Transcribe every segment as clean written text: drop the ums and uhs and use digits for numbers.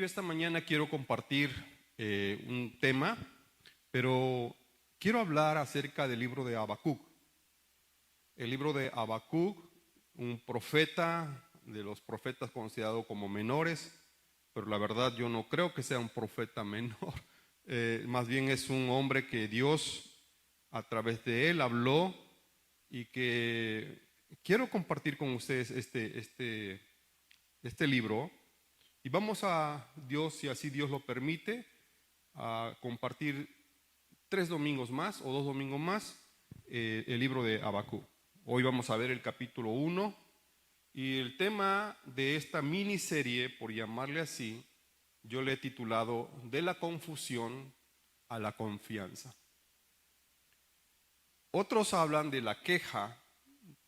yo esta mañana quiero compartir un tema, pero quiero hablar acerca del libro de Habacuc. El libro de Habacuc, un profeta, de los profetas considerados como menores, pero la verdad yo no creo que sea un profeta menor. Más bien es un hombre que Dios a través de él habló y que quiero compartir con ustedes este libro. Y vamos a Dios, si así Dios lo permite, a compartir 3 domingos más o 2 domingos más el libro de Habacuc. Hoy vamos a ver el capítulo 1 y el tema de esta miniserie, por llamarle así, yo le he titulado De la confusión a la confianza. Otros hablan de la queja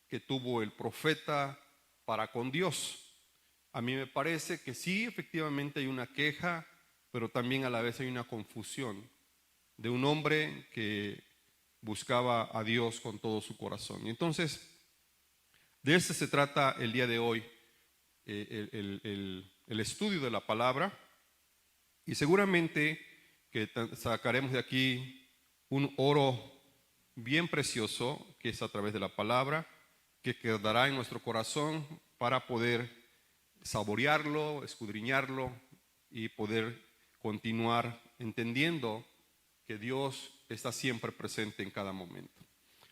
que tuvo el profeta para con Dios. A mí me parece que sí, efectivamente hay una queja, pero también a la vez hay una confusión de un hombre que buscaba a Dios con todo su corazón. Y entonces, de este se trata el día de hoy, el estudio de la palabra, y seguramente que sacaremos de aquí un oro bien precioso, que es a través de la palabra, que quedará en nuestro corazón para poder saborearlo, escudriñarlo y poder continuar entendiendo que Dios está siempre presente en cada momento.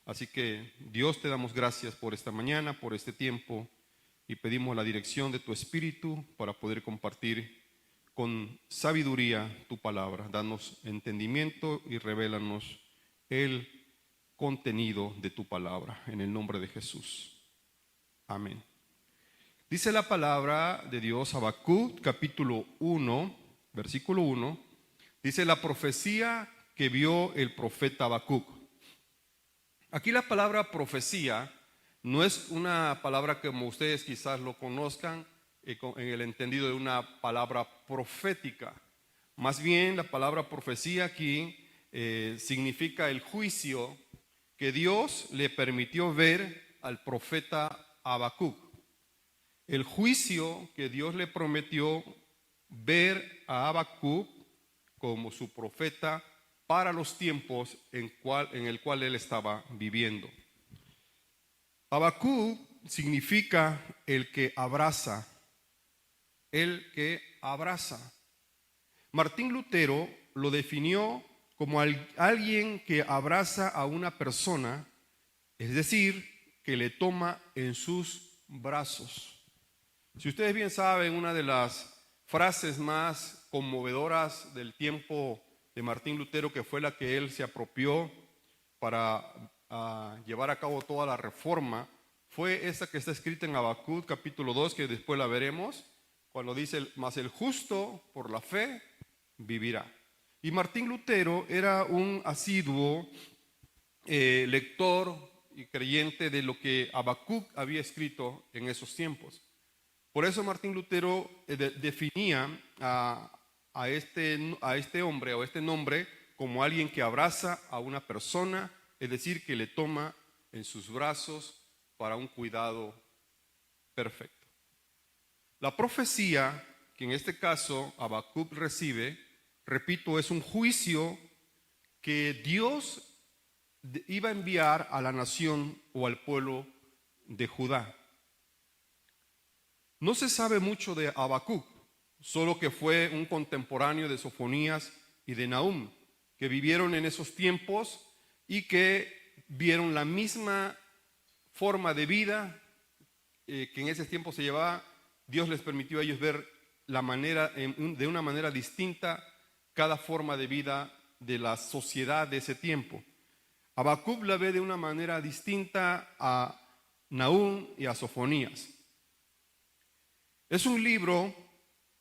Así que Dios, te damos gracias por esta mañana, por este tiempo, y pedimos la dirección de tu Espíritu para poder compartir con sabiduría tu palabra. Danos entendimiento y revélanos el contenido de tu palabra, en el nombre de Jesús. Amén. Dice la palabra de Dios, Habacuc, capítulo 1, versículo 1, dice la profecía que vio el profeta Habacuc. Aquí la palabra profecía no es una palabra como ustedes quizás lo conozcan en el entendido de una palabra profética. Más bien la palabra profecía aquí significa el juicio que Dios le permitió ver al profeta Habacuc. El juicio que Dios le prometió ver a Habacuc como su profeta para los tiempos en el cual él estaba viviendo. Habacuc significa el que abraza, el que abraza. Martín Lutero lo definió como alguien que abraza a una persona, es decir, que le toma en sus brazos. Si ustedes bien saben, una de las frases más conmovedoras del tiempo de Martín Lutero, que fue la que él se apropió para llevar a cabo toda la reforma, fue esa que está escrita en Habacuc capítulo 2, que después la veremos, cuando dice, mas el justo por la fe vivirá. Y Martín Lutero era un asiduo lector y creyente de lo que Habacuc había escrito en esos tiempos. Por eso Martín Lutero definía a este hombre o este nombre como alguien que abraza a una persona, es decir, que le toma en sus brazos para un cuidado perfecto. La profecía que en este caso Habacuc recibe, repito, es un juicio que Dios iba a enviar a la nación o al pueblo de Judá. No se sabe mucho de Habacuc, solo que fue un contemporáneo de Sofonías y de Nahum, que vivieron en esos tiempos y que vieron la misma forma de vida que en ese tiempo se llevaba. Dios les permitió a ellos ver de una manera distinta cada forma de vida de la sociedad de ese tiempo. Habacuc la ve de una manera distinta a Nahum y a Sofonías. Es un libro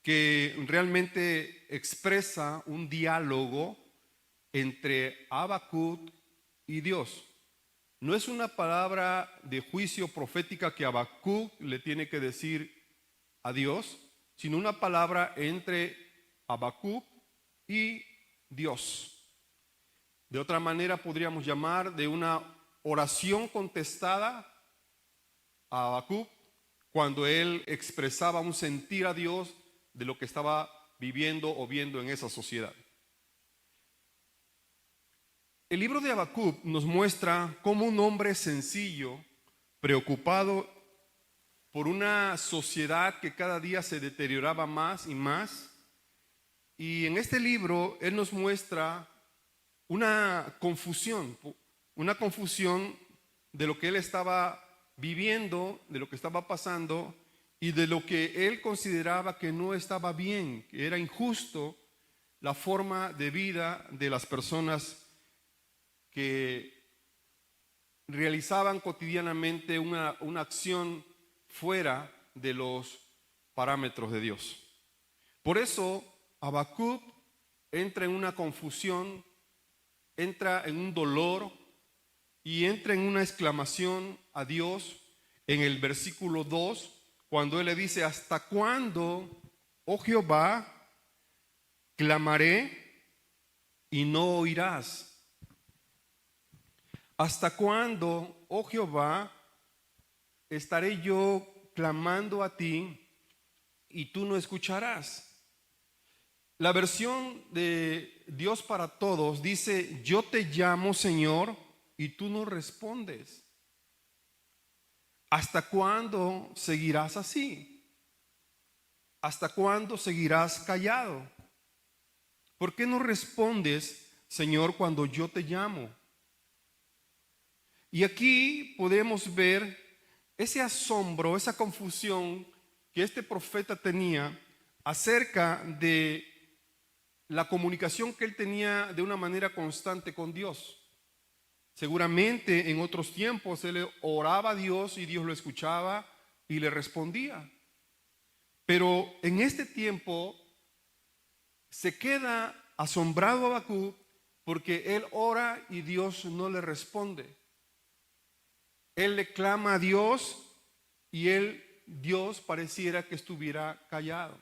que realmente expresa un diálogo entre Habacuc y Dios. No es una palabra de juicio profética que Habacuc le tiene que decir a Dios, sino una palabra entre Habacuc y Dios. De otra manera podríamos llamar de una oración contestada a Habacuc, cuando él expresaba un sentir a Dios de lo que estaba viviendo o viendo en esa sociedad. El libro de Habacuc nos muestra cómo un hombre sencillo, preocupado por una sociedad que cada día se deterioraba más y más, y en este libro él nos muestra una confusión de lo que él estaba viviendo, de lo que estaba pasando y de lo que él consideraba que no estaba bien, que era injusto la forma de vida de las personas que realizaban cotidianamente una acción fuera de los parámetros de Dios. Por eso Habacuc entra en una confusión, entra en un dolor y entra en una exclamación a Dios en el versículo 2, cuando él le dice: ¿hasta cuándo, oh Jehová, clamaré y no oirás? ¿Hasta cuándo, oh Jehová, estaré yo clamando a ti y tú no escucharás? La versión de Dios para Todos dice: yo te llamo, Señor, y tú no respondes. ¿Hasta cuándo seguirás así? ¿Hasta cuándo seguirás callado? ¿Por qué no respondes, Señor, cuando yo te llamo? Y aquí podemos ver ese asombro, esa confusión que este profeta tenía acerca de la comunicación que él tenía de una manera constante con Dios. Seguramente en otros tiempos él oraba a Dios y Dios lo escuchaba y le respondía. Pero en este tiempo se queda asombrado Habacuc porque él ora y Dios no le responde. Él le clama a Dios y Dios pareciera que estuviera callado.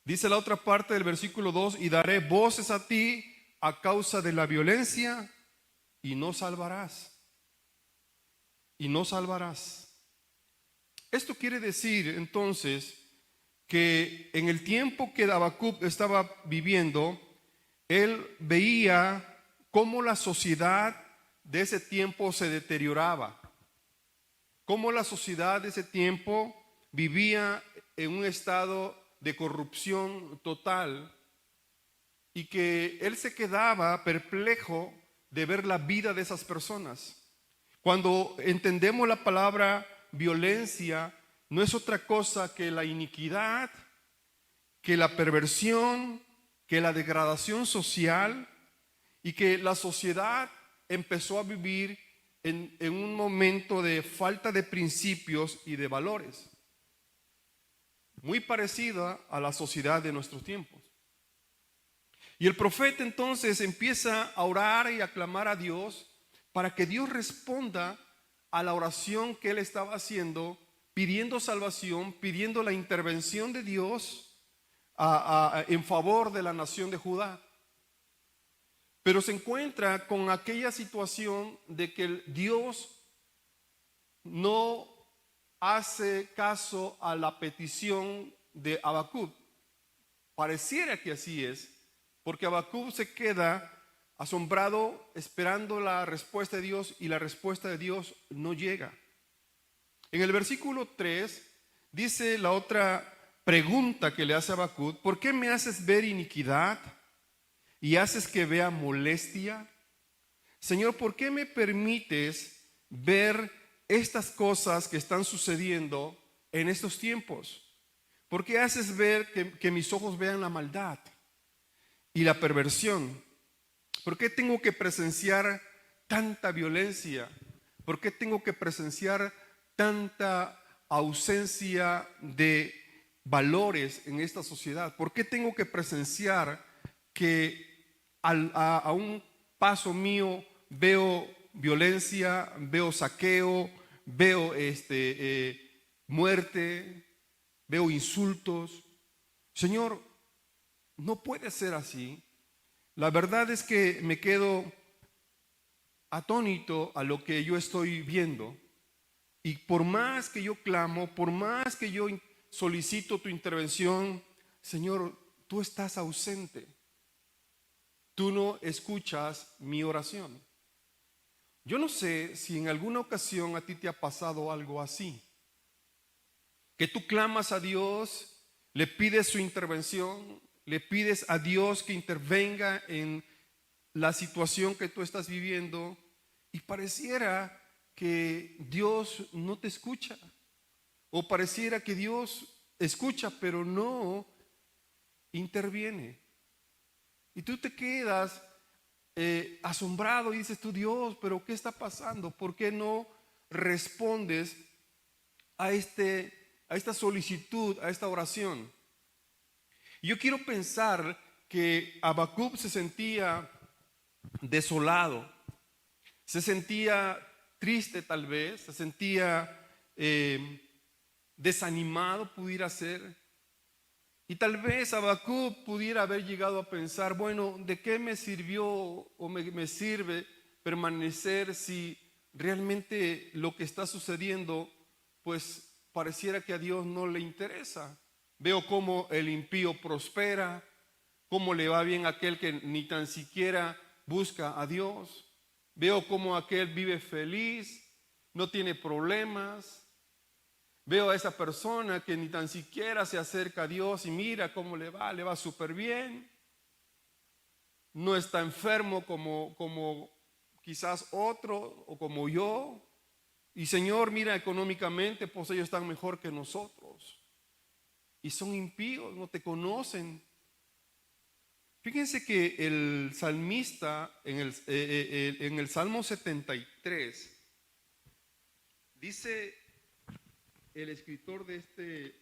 Dice la otra parte del versículo 2: y daré voces a ti a causa de la violencia y no salvarás. Y no salvarás. Esto quiere decir entonces que en el tiempo que Habacuc estaba viviendo, él veía cómo la sociedad de ese tiempo se deterioraba, cómo la sociedad de ese tiempo vivía en un estado de corrupción total y que él se quedaba perplejo de ver la vida de esas personas. Cuando entendemos la palabra violencia, no es otra cosa que la iniquidad, que la perversión, que la degradación social, y que la sociedad empezó a vivir en un momento de falta de principios y de valores, muy parecida a la sociedad de nuestros tiempos. Y el profeta entonces empieza a orar y a clamar a Dios para que Dios responda a la oración que él estaba haciendo, pidiendo salvación, pidiendo la intervención de Dios en favor de la nación de Judá. Pero se encuentra con aquella situación de que Dios no hace caso a la petición de Habacuc. Pareciera que así es, porque Habacuc se queda asombrado esperando la respuesta de Dios y la respuesta de Dios no llega. En el versículo 3 dice la otra pregunta que le hace Habacuc: ¿por qué me haces ver iniquidad y haces que vea molestia? Señor, ¿por qué me permites ver estas cosas que están sucediendo en estos tiempos? ¿Por qué haces ver que mis ojos vean la maldad y la perversión? ¿Por qué tengo que presenciar tanta violencia? ¿Por qué tengo que presenciar tanta ausencia de valores en esta sociedad? ¿Por qué tengo que presenciar que a un paso mío veo violencia, veo saqueo, veo muerte, veo insultos? Señor, no puede ser así. La verdad es que me quedo atónito a lo que yo estoy viendo, y por más que yo clamo, por más que yo solicito tu intervención, Señor, tú estás ausente. Tú no escuchas mi oración. Yo no sé si en alguna ocasión a ti te ha pasado algo así, que tú clamas a Dios, le pides su intervención, le pides a Dios que intervenga en la situación que tú estás viviendo y pareciera que Dios no te escucha, o pareciera que Dios escucha pero no interviene. Y tú te quedas asombrado y dices tú, Dios, pero ¿qué está pasando? ¿Por qué no respondes a esta solicitud, a esta oración? Y yo quiero pensar que Habacuc se sentía desolado, se sentía triste tal vez, se sentía desanimado pudiera ser. Y tal vez Habacuc pudiera haber llegado a pensar, bueno, ¿de qué me sirvió o me sirve permanecer si realmente lo que está sucediendo, pues pareciera que a Dios no le interesa? Veo cómo el impío prospera, cómo le va bien a aquel que ni tan siquiera busca a Dios. Veo cómo aquel vive feliz, no tiene problemas. Veo a esa persona que ni tan siquiera se acerca a Dios y mira cómo le va súper bien. No está enfermo como quizás otro o como yo. Y Señor, mira, económicamente, pues ellos están mejor que nosotros. Y son impíos, no te conocen. Fíjense que el salmista en el Salmo 73 dice el escritor de este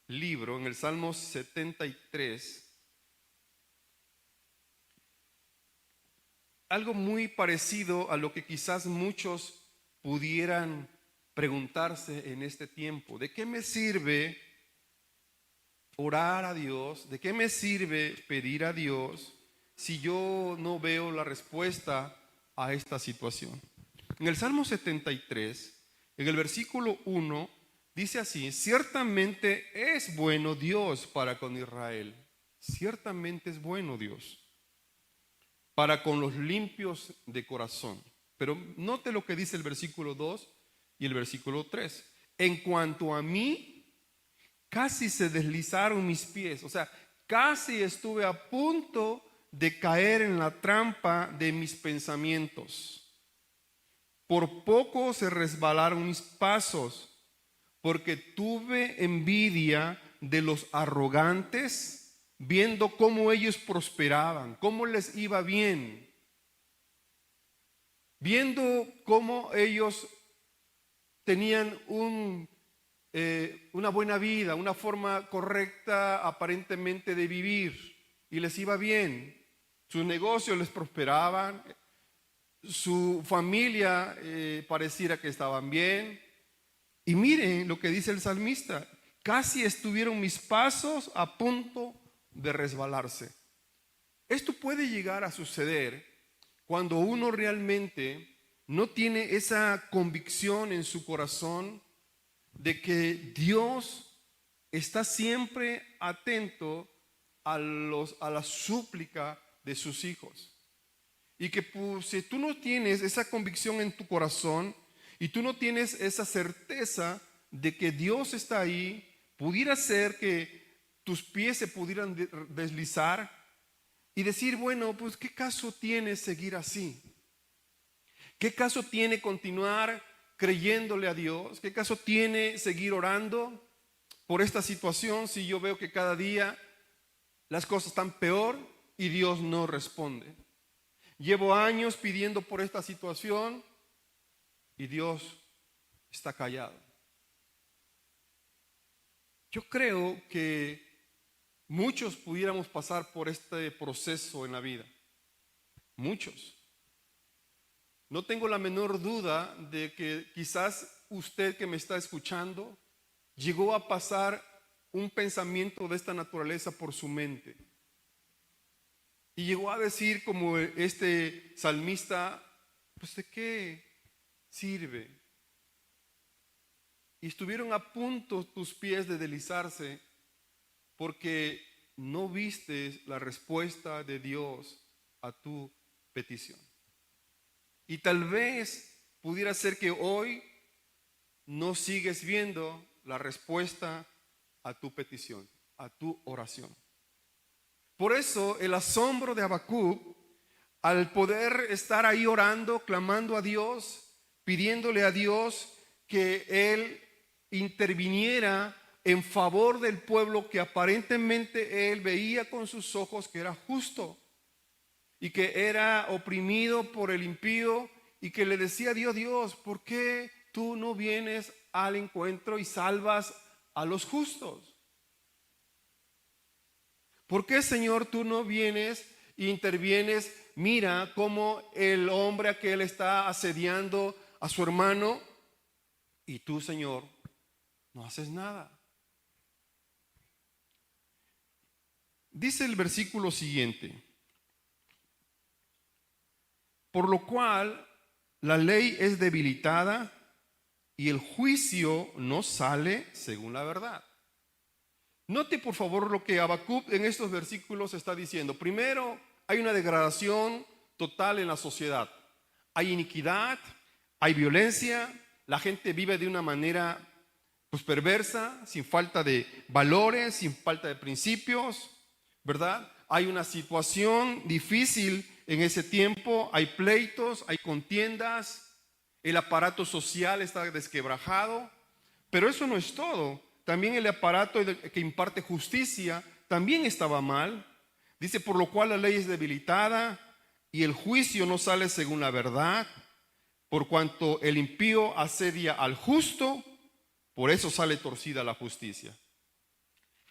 libro, en el Salmo 73, algo muy parecido a lo que quizás muchos pudieran preguntarse en este tiempo. ¿De qué me sirve orar a Dios? ¿De qué me sirve pedir a Dios si yo no veo la respuesta a esta situación? En el Salmo 73, en el versículo 1, dice así: ciertamente es bueno Dios para con Israel. Ciertamente es bueno Dios para con los limpios de corazón. Pero note lo que dice el versículo 2 y el versículo 3. En cuanto a mí, casi se deslizaron mis pies. O sea, casi estuve a punto de caer en la trampa de mis pensamientos. Por poco se resbalaron mis pasos, porque tuve envidia de los arrogantes, viendo cómo ellos prosperaban, cómo les iba bien, viendo cómo ellos tenían una buena vida, una forma correcta aparentemente de vivir, y les iba bien. Sus negocios les prosperaban, su familia pareciera que estaban bien. Y miren lo que dice el salmista: casi estuvieron mis pasos a punto de resbalarse. Esto puede llegar a suceder cuando uno realmente no tiene esa convicción en su corazón de que Dios está siempre atento a la súplica de sus hijos. Y que pues, si tú no tienes esa convicción en tu corazón y tú no tienes esa certeza de que Dios está ahí, pudiera ser que tus pies se pudieran deslizar y decir, bueno, pues ¿qué caso tiene seguir así? ¿Qué caso tiene continuar creyéndole a Dios? ¿Qué caso tiene seguir orando por esta situación si yo veo que cada día las cosas están peor y Dios no responde? Llevo años pidiendo por esta situación y Dios está callado. Yo creo que muchos pudiéramos pasar por este proceso en la vida. Muchos. No tengo la menor duda de que quizás usted que me está escuchando llegó a pasar un pensamiento de esta naturaleza por su mente. Y llegó a decir como este salmista, pues ¿de qué sirve? Y estuvieron a punto tus pies de deslizarse porque no viste la respuesta de Dios a tu petición. Y tal vez pudiera ser que hoy no sigues viendo la respuesta a tu petición, a tu oración. Por eso el asombro de Habacuc, al poder estar ahí orando, clamando a Dios, pidiéndole a Dios que Él interviniera en favor del pueblo que aparentemente él veía con sus ojos que era justo y que era oprimido por el impío, y que le decía a Dios: Dios, ¿por qué tú no vienes al encuentro y salvas a los justos? ¿Por qué, Señor, tú no vienes e intervienes? Mira cómo el hombre aquel está asediando a su hermano, y tú, Señor, no haces nada. Dice el versículo siguiente: por lo cual la ley es debilitada y el juicio no sale según la verdad. Note por favor lo que Habacuc en estos versículos está diciendo. Primero, hay una degradación total en la sociedad. Hay iniquidad, hay violencia, la gente vive de una manera perversa, sin falta de valores, sin falta de principios, ¿verdad? Hay una situación difícil en ese tiempo, hay pleitos, hay contiendas, el aparato social está desquebrajado, pero eso no es todo. También el aparato que imparte justicia también estaba mal. Dice: por lo cual la ley es debilitada y el juicio no sale según la verdad, por cuanto el impío asedia al justo, por eso sale torcida la justicia.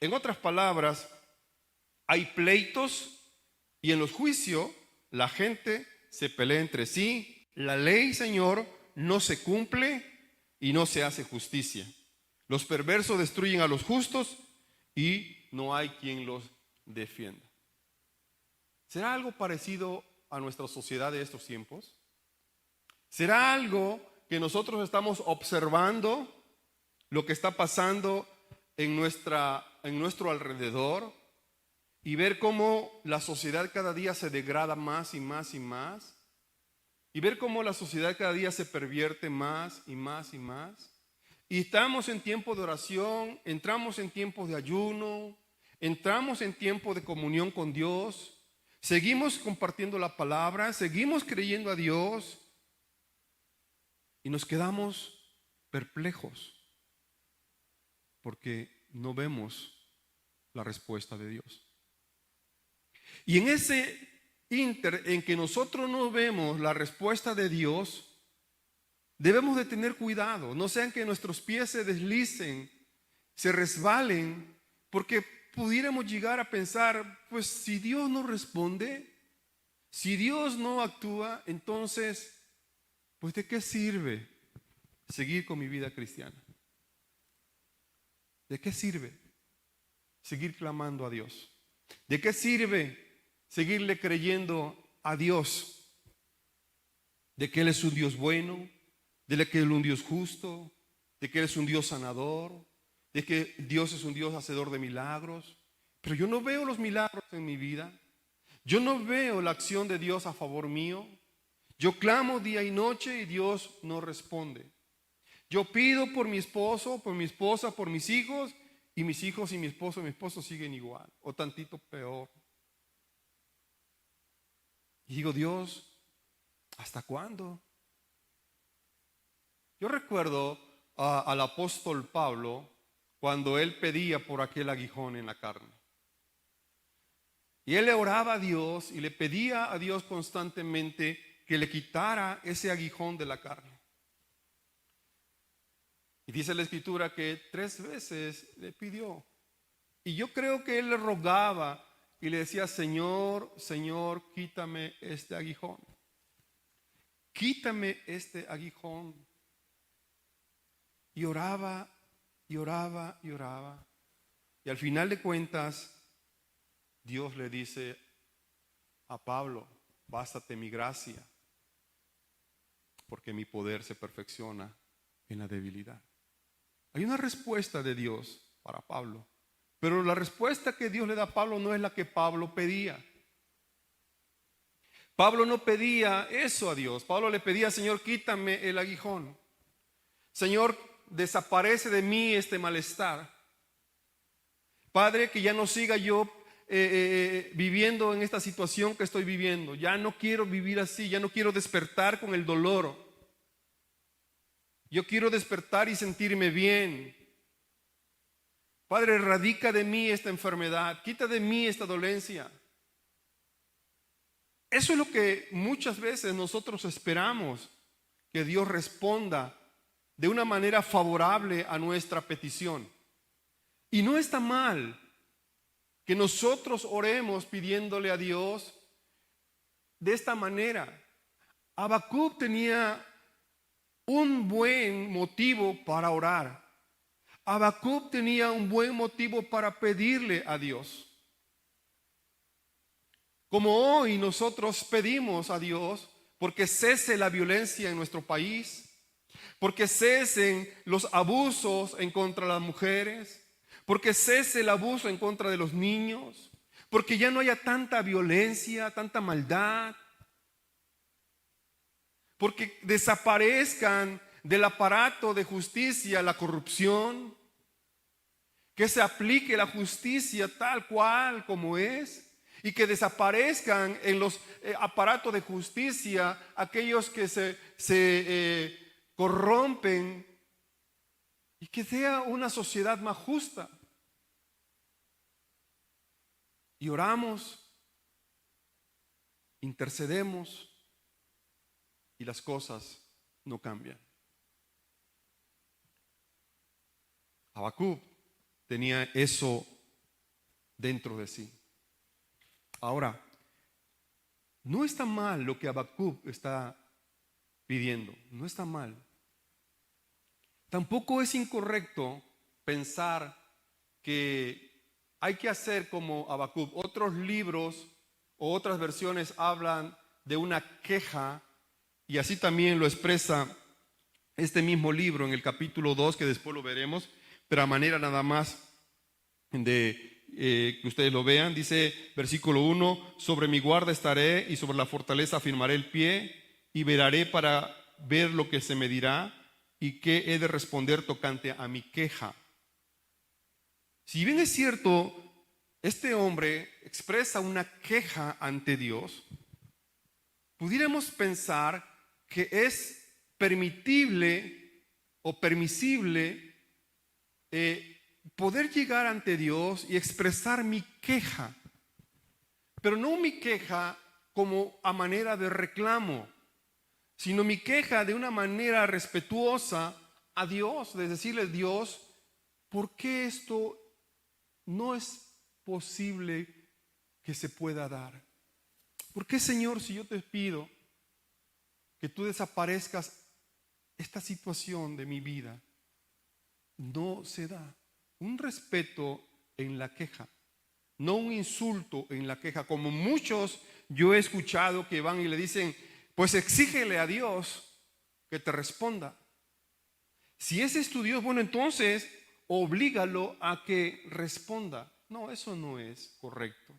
En otras palabras, hay pleitos y en los juicios la gente se pelea entre sí. La ley, Señor, no se cumple y no se hace justicia. Los perversos destruyen a los justos y no hay quien los defienda. ¿Será algo parecido a nuestra sociedad de estos tiempos? ¿Será algo que nosotros estamos observando lo que está pasando en nuestro alrededor, y ver cómo la sociedad cada día se degrada más y más y más, y ver cómo la sociedad cada día se pervierte más y más y más? Y estamos en tiempo de oración, entramos en tiempos de ayuno, entramos en tiempo de comunión con Dios, seguimos compartiendo la palabra, seguimos creyendo a Dios, y nos quedamos perplejos porque no vemos la respuesta de Dios. Y en ese inter en que nosotros no vemos la respuesta de Dios, debemos de tener cuidado, no sean que nuestros pies se deslicen, se resbalen, porque pudiéramos llegar a pensar: pues si Dios no responde, si Dios no actúa, entonces, pues ¿de qué sirve seguir con mi vida cristiana? ¿De qué sirve seguir clamando a Dios? ¿De qué sirve seguirle creyendo a Dios? De que Él es un Dios bueno, de que Él es un Dios justo, de que Él es un Dios sanador, de que Dios es un Dios hacedor de milagros. Pero yo no veo los milagros en mi vida. Yo no veo la acción de Dios a favor mío. Yo clamo día y noche y Dios no responde. Yo pido por mi esposo, por mi esposa, por mis hijos, y mis hijos y mi esposo siguen igual o tantito peor. Y digo: Dios, ¿hasta cuándo? Yo recuerdo al apóstol Pablo cuando él pedía por aquel aguijón en la carne. Y él le oraba a Dios y le pedía a Dios constantemente que le quitara ese aguijón de la carne. Y dice la Escritura que 3 veces le pidió. Y yo creo que él le rogaba y le decía: Señor, Señor, quítame este aguijón. Quítame este aguijón. Y oraba, y oraba, y oraba. Y al final de cuentas, Dios le dice a Pablo: bástate mi gracia, porque mi poder se perfecciona en la debilidad. Hay una respuesta de Dios para Pablo, Pero la respuesta que Dios le da a Pablo no es la que Pablo pedía. Pablo no pedía eso a Dios. Pablo le pedía: Señor, quítame el aguijón. Señor, desaparece de mí este malestar. Padre, que ya no siga yo viviendo en esta situación que estoy viviendo. Ya no quiero vivir así, ya no quiero despertar con el dolor. Yo quiero despertar y sentirme bien. Padre, erradica de mí esta enfermedad, quita de mí esta dolencia. Eso es lo que muchas veces nosotros esperamos, que Dios responda de una manera favorable a nuestra petición. Y no está mal que nosotros oremos pidiéndole a Dios de esta manera. Habacuc tenía un buen motivo para orar. Habacuc tenía un buen motivo para pedirle a Dios. Como hoy nosotros pedimos a Dios porque cese la violencia en nuestro país, porque cesen los abusos en contra de las mujeres, porque cese el abuso en contra de los niños, porque ya no haya tanta violencia, tanta maldad, porque desaparezcan del aparato de justicia la corrupción, que se aplique la justicia tal cual como es, y que desaparezcan en los aparatos de justicia aquellos que se corrompen, y que sea una sociedad más justa. Y oramos, intercedemos, y las cosas no cambian. Habacuc tenía eso dentro de sí. Ahora, no está mal lo que Habacuc está pidiendo, no está mal. Tampoco es incorrecto pensar que hay que hacer como Habacuc. Otros libros o otras versiones hablan de una queja, y así también lo expresa este mismo libro en el capítulo 2, que después lo veremos, pero a manera nada más de que ustedes lo vean. Dice versículo 1: sobre mi guarda estaré y sobre la fortaleza afirmaré el pie, y velaré para ver lo que se me dirá y qué he de responder tocante a mi queja. Si bien es cierto, este hombre expresa una queja ante Dios, pudiéramos pensar que es permitible o permisible poder llegar ante Dios y expresar mi queja, pero no mi queja como a manera de reclamo, sino mi queja de una manera respetuosa a Dios, de decirle: Dios, ¿por qué esto no es posible que se pueda dar? ¿Por qué, Señor, si yo te pido que tú desaparezcas esta situación de mi vida, no se da? Un respeto en la queja, no un insulto en la queja, como muchos yo he escuchado que van y le dicen: pues exígele a Dios que te responda. Si ese es tu Dios, bueno, entonces oblígalo a que responda. No, eso no es correcto.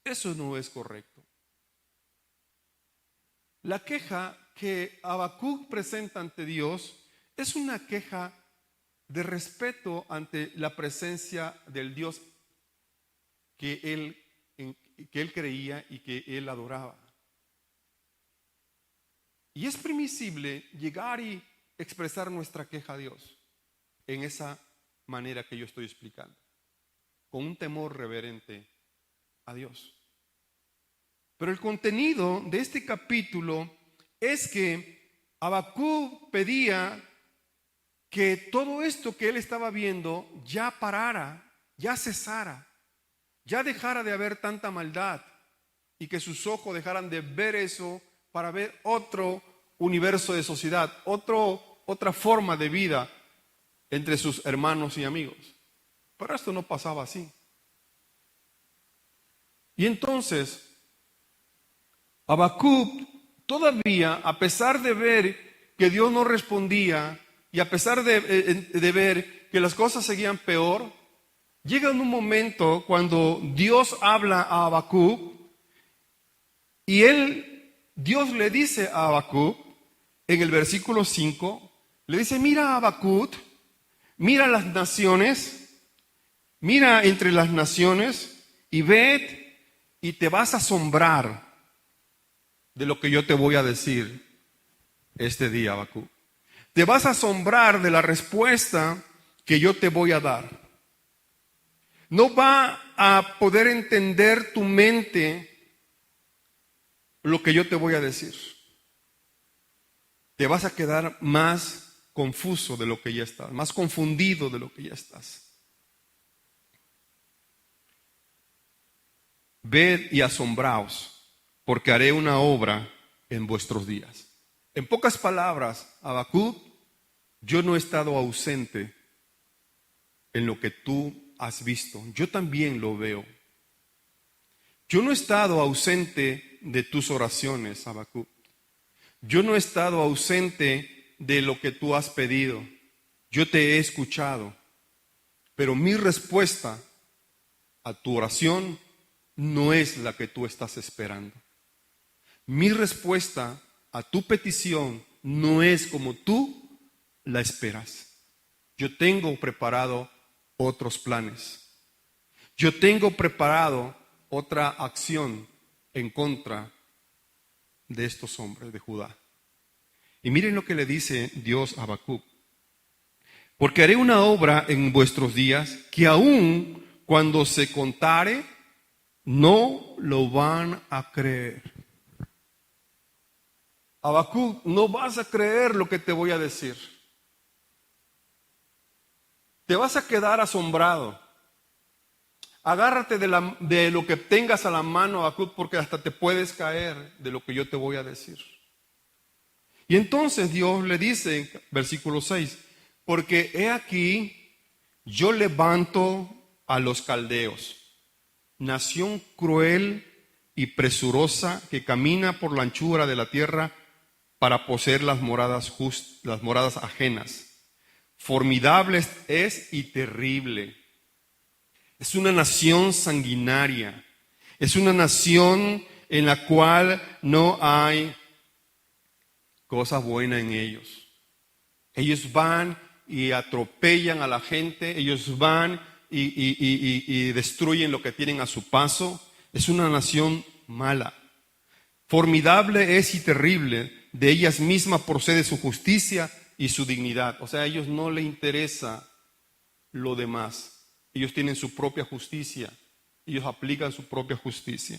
Eso no es correcto. La queja que Habacuc presenta ante Dios es una queja de respeto ante la presencia del Dios que él creía y que él adoraba. Y es permisible llegar y expresar nuestra queja a Dios en esa manera que yo estoy explicando, con un temor reverente a Dios. Pero el contenido de este capítulo es que Habacuc pedía que todo esto que él estaba viendo ya parara, ya cesara, ya dejara de haber tanta maldad, y que sus ojos dejaran de ver eso para ver otro universo de sociedad, otra forma de vida entre sus hermanos y amigos. Pero esto no pasaba así. Y entonces Habacuc todavía, a pesar de ver que Dios no respondía, y a pesar de ver que las cosas seguían peor, llega un momento cuando Dios habla a Habacuc y Dios le dice a Habacuc en el versículo 5, le dice: mira, Habacuc, mira las naciones, mira entre las naciones y ved y te vas a asombrar de lo que yo te voy a decir este día, Habacuc. Te vas a asombrar de la respuesta que yo te voy a dar. No va a poder entender tu mente lo que yo te voy a decir. Te vas a quedar más confuso de lo que ya estás, más confundido de lo que ya estás. Ved y asombraos, porque haré una obra en vuestros días. En pocas palabras, Habacuc, yo no he estado ausente en lo que tú has visto. Yo también lo veo. Yo no he estado ausente de tus oraciones, Habacuc. Yo no he estado ausente de lo que tú has pedido. Yo te he escuchado. Pero mi respuesta a tu oración no es la que tú estás esperando. Mi respuesta a tu petición no es como tú la esperas. Yo tengo preparado otros planes. Yo tengo preparado otra acción en contra de estos hombres de Judá. Y miren lo que le dice Dios a Habacuc: porque haré una obra en vuestros días que aun cuando se contare, no lo van a creer. Habacuc, no vas a creer lo que te voy a decir. Te vas a quedar asombrado. Agárrate de lo que tengas a la mano, Habacuc, porque hasta te puedes caer de lo que yo te voy a decir. Y entonces Dios le dice en versículo 6, porque he aquí, yo levanto a los caldeos, nación cruel y presurosa que camina por la anchura de la tierra para poseer las moradas ajenas. Formidable es y terrible. Es una nación sanguinaria. Es una nación en la cual no hay cosas buenas en ellos. Ellos van y atropellan a la gente. Ellos van y destruyen lo que tienen a su paso. Es una nación mala. Formidable es y terrible. De ellas mismas procede su justicia y su dignidad. O sea, a ellos no les interesa lo demás. Ellos tienen su propia justicia. Ellos aplican su propia justicia.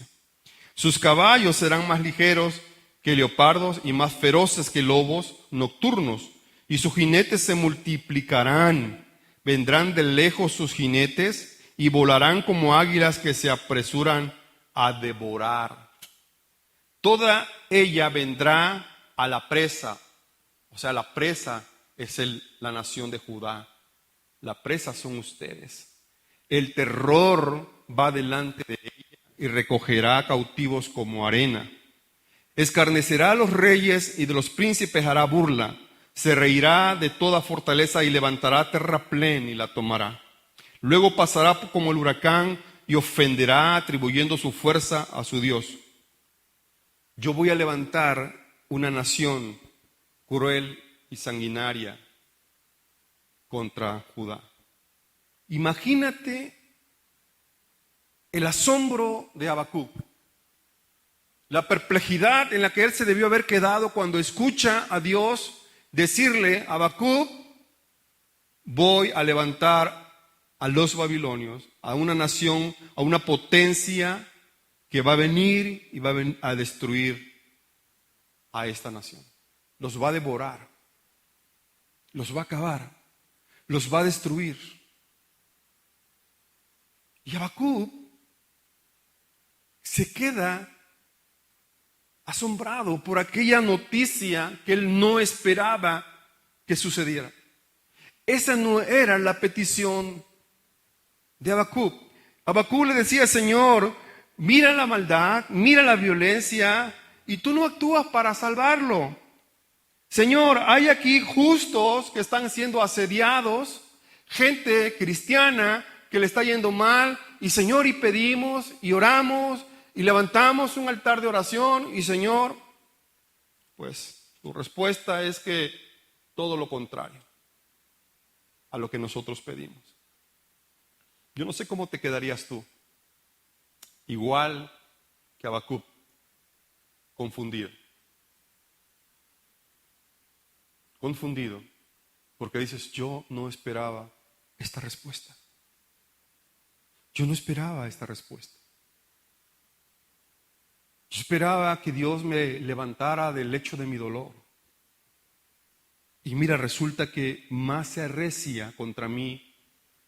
Sus caballos serán más ligeros que leopardos y más feroces que lobos nocturnos. Y sus jinetes se multiplicarán. Vendrán de lejos sus jinetes y volarán como águilas que se apresuran a devorar. Toda ella vendrá a la presa. O sea, la presa es la nación de Judá. La presa son ustedes. El terror va delante de ella y recogerá cautivos como arena. Escarnecerá a los reyes y de los príncipes hará burla. Se reirá de toda fortaleza y levantará terraplén y la tomará. Luego pasará como el huracán y ofenderá atribuyendo su fuerza a su Dios. Yo voy a levantar una nación cruel y sanguinaria contra Judá. Imagínate el asombro de Habacuc, la perplejidad en la que él se debió haber quedado cuando escucha a Dios decirle: Habacuc, voy a levantar a los babilonios, a una nación, a una potencia que va a venir y va a destruir a esta nación. Los va a devorar, los va a acabar, los va a destruir. Y Habacuc se queda asombrado por aquella noticia que él no esperaba que sucediera. Esa no era la petición de Habacuc. Habacuc le decía: Señor, mira la maldad, mira la violencia, y tú no actúas para salvarlo. Señor, hay aquí justos que están siendo asediados, gente cristiana que le está yendo mal, y Señor, y pedimos, y oramos, y levantamos un altar de oración, y Señor, pues tu respuesta es que todo lo contrario a lo que nosotros pedimos. Yo no sé cómo te quedarías tú, igual que Habacuc, confundido. Confundido, porque dices, yo no esperaba esta respuesta. Yo no esperaba esta respuesta. Yo esperaba que Dios me levantara del lecho de mi dolor. Y mira, resulta que más se arrecia contra mí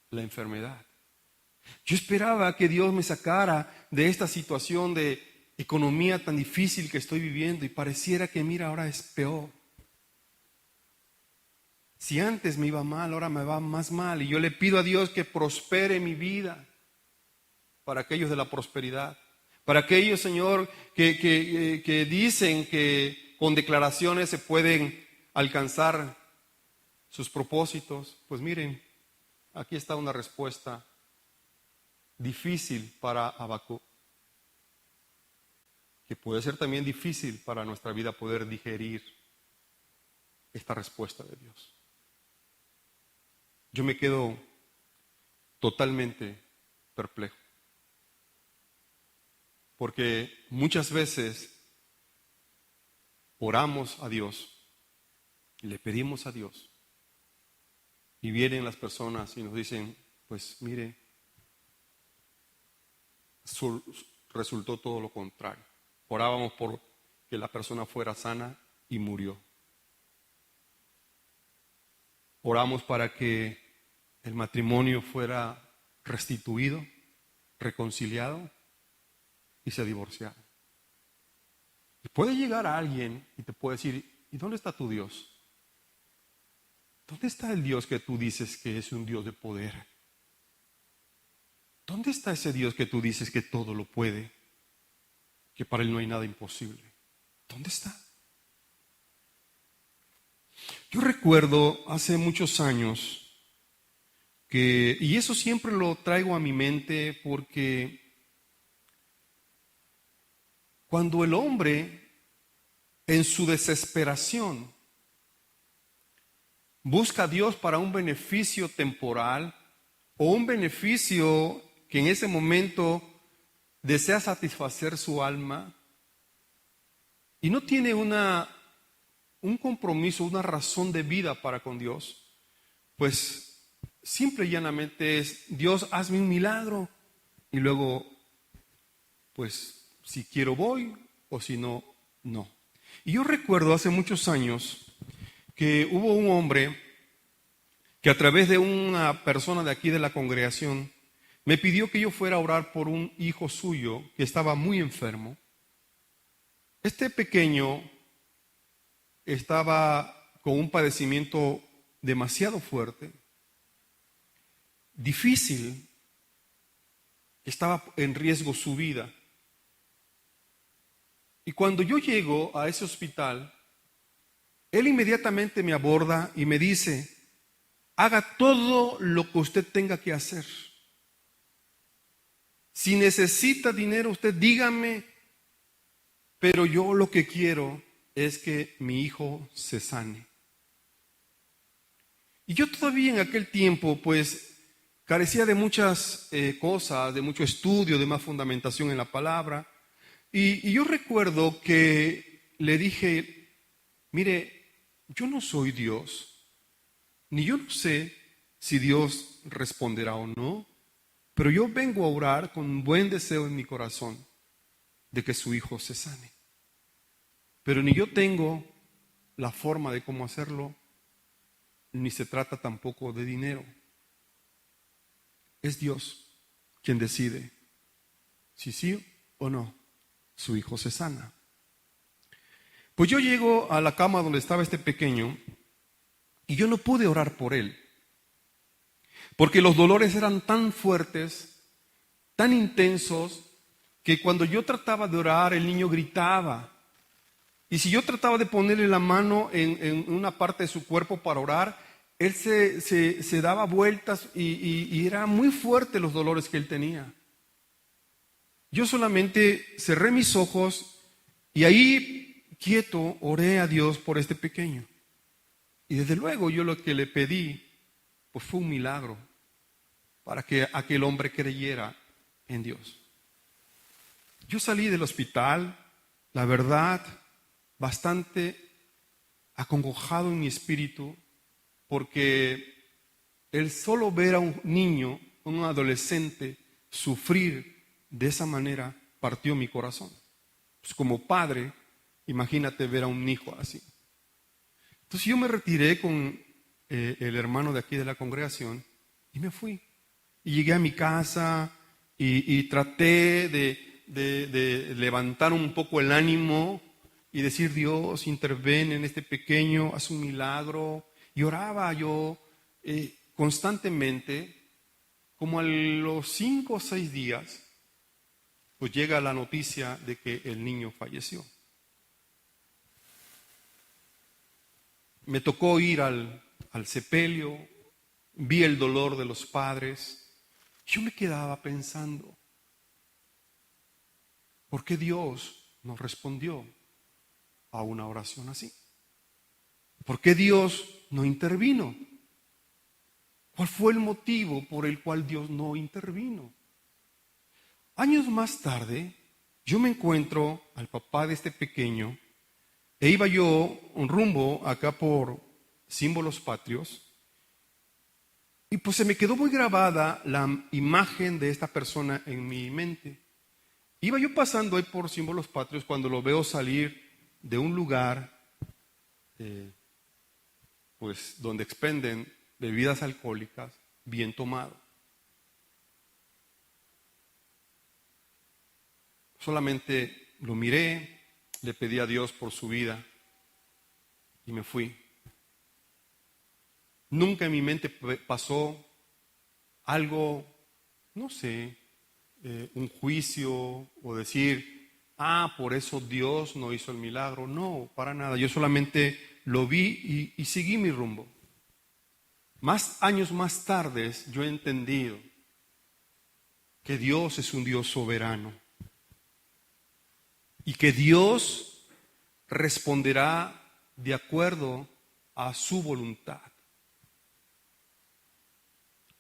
la enfermedad. Yo esperaba que Dios me sacara de esta situación de economía tan difícil que estoy viviendo, y pareciera que, mira, ahora es peor. Si antes me iba mal, ahora me va más mal. Y yo le pido a Dios que prospere mi vida para aquellos de la prosperidad. Para aquellos, Señor, que dicen que con declaraciones se pueden alcanzar sus propósitos. Pues miren, aquí está una respuesta difícil para Habacuc, que puede ser también difícil para nuestra vida poder digerir esta respuesta de Dios. Yo me quedo totalmente perplejo, porque muchas veces oramos a Dios, le pedimos a Dios, y vienen las personas y nos dicen, pues mire, resultó todo lo contrario. Orábamos por que la persona fuera sana y murió. Oramos para que el matrimonio fuera restituido, reconciliado, y se divorciaron. Y puede llegar a alguien y te puede decir, ¿y dónde está tu Dios? ¿Dónde está el Dios que tú dices que es un Dios de poder? ¿Dónde está ese Dios que tú dices que todo lo puede? Que para Él no hay nada imposible. ¿Dónde está? Yo recuerdo hace muchos años que, y eso siempre lo traigo a mi mente porque cuando el hombre en su desesperación busca a Dios para un beneficio temporal o un beneficio que en ese momento desea satisfacer su alma y no tiene un compromiso, una razón de vida para con Dios, pues simple y llanamente es, Dios, hazme un milagro, y luego, pues si quiero voy, o si no, no. Y yo recuerdo hace muchos años que hubo un hombre que a través de una persona de aquí de la congregación me pidió que yo fuera a orar por un hijo suyo que estaba muy enfermo. Este pequeño estaba con un padecimiento demasiado fuerte, difícil, estaba en riesgo su vida. Y cuando yo llego a ese hospital, él inmediatamente me aborda y me dice, haga todo lo que usted tenga que hacer. Si necesita dinero, usted dígame, pero yo lo que quiero es que mi hijo se sane. Y yo todavía en aquel tiempo, pues, carecía de muchas cosas, de mucho estudio, de más fundamentación en la palabra. Y yo recuerdo que le dije, mire, yo no soy Dios, ni yo no sé si Dios responderá o no, pero yo vengo a orar con un buen deseo en mi corazón de que su hijo se sane. Pero ni yo tengo la forma de cómo hacerlo, ni se trata tampoco de dinero. Es Dios quien decide si sí o no su hijo se sana. Pues yo llego a la cama donde estaba este pequeño y yo no pude orar por él, porque los dolores eran tan fuertes, tan intensos, que cuando yo trataba de orar el niño gritaba. Y si yo trataba de ponerle la mano en una parte de su cuerpo para orar, él se daba vueltas y era muy fuerte los dolores que él tenía. Yo solamente cerré mis ojos y ahí, quieto, oré a Dios por este pequeño. Y desde luego yo lo que le pedí, pues fue un milagro para que aquel hombre creyera en Dios. Yo salí del hospital, la verdad, bastante acongojado en mi espíritu, porque el solo ver a un niño, un adolescente, sufrir de esa manera, partió mi corazón. Pues como padre, imagínate ver a un hijo así. Entonces yo me retiré con el hermano de aquí de la congregación y me fui. Y llegué a mi casa y traté de levantar un poco el ánimo y decir: Dios, interven en este pequeño, haz un milagro. Y oraba yo constantemente. Como a los 5 o 6 días, pues llega la noticia de que el niño falleció. Me tocó ir al sepelio, vi el dolor de los padres. Yo me quedaba pensando, ¿por qué Dios no respondió a una oración así? ¿Por qué Dios no intervino? ¿Cuál fue el motivo por el cual Dios no intervino? Años más tarde, yo me encuentro al papá de este pequeño e iba yo un rumbo acá por Símbolos Patrios y pues se me quedó muy grabada la imagen de esta persona en mi mente. Iba yo pasando ahí por Símbolos Patrios cuando lo veo salir de un lugar pues donde expenden bebidas alcohólicas, bien tomado. Solamente lo miré, le pedí a Dios por su vida y me fui. Nunca en mi mente pasó algo, no sé, un juicio o decir, por eso Dios no hizo el milagro. No, para nada. Yo solamente lo vi y seguí mi rumbo. Más años más tarde yo he entendido que Dios es un Dios soberano y que Dios responderá de acuerdo a su voluntad,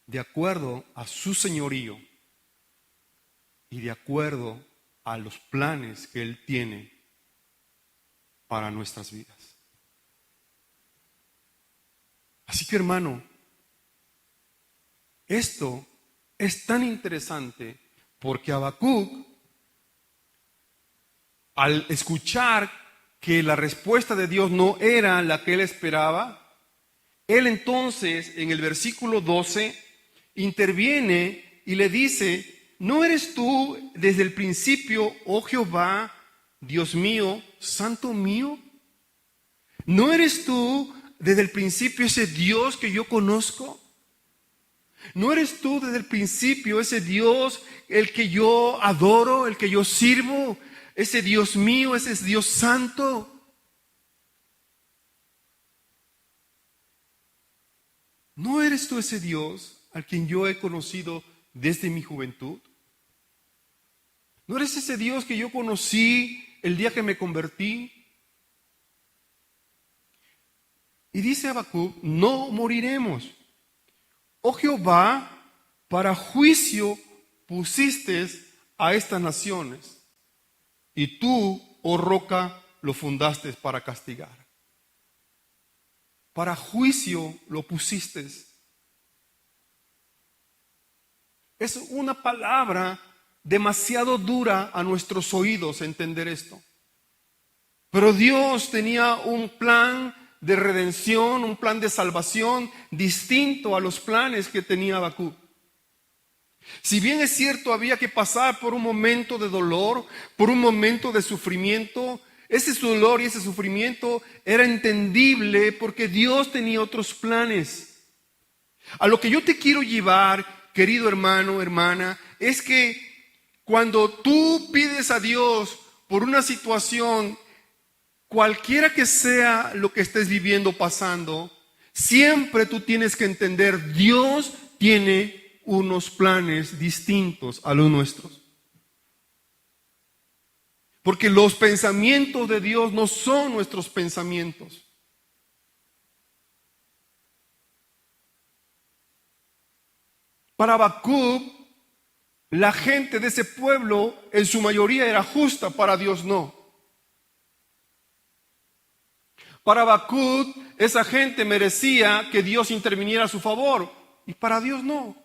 de acuerdo a su señorío y de acuerdo a los planes que Él tiene para nuestras vidas. Así que, hermano, esto es tan interesante porque Habacuc, al escuchar que la respuesta de Dios no era la que él esperaba, él entonces en el versículo 12 interviene y le dice: ¿no eres tú desde el principio, oh Jehová, Dios mío, santo mío? ¿No eres tú desde el principio ese Dios que yo conozco? ¿No eres tú desde el principio ese Dios el que yo adoro, el que yo sirvo? Ese Dios mío, ese es Dios santo. ¿No eres tú ese Dios al quien yo he conocido desde mi juventud? ¿No eres ese Dios que yo conocí el día que me convertí? Y dice Habacuc: no moriremos. Oh Jehová, para juicio pusiste a estas naciones, y tú, oh roca, lo fundaste para castigar. Para juicio lo pusiste. Es una palabra demasiado dura a nuestros oídos entender esto. Pero Dios tenía un plan de redención, un plan de salvación distinto a los planes que tenía Habacuc. Si bien es cierto, había que pasar por un momento de dolor, por un momento de sufrimiento, ese dolor y ese sufrimiento era entendible porque Dios tenía otros planes. A lo que yo te quiero llevar, querido hermano, hermana, es que cuando tú pides a Dios por una situación, cualquiera que sea lo que estés viviendo, pasando, Siempre tú tienes que entender, Dios tiene unos planes distintos a los nuestros. Porque los pensamientos de Dios no son nuestros pensamientos. Para Habacuc, la gente de ese pueblo en su mayoría era justa, para Dios no. Para Habacuc, esa gente merecía que Dios interviniera a su favor, y para Dios no.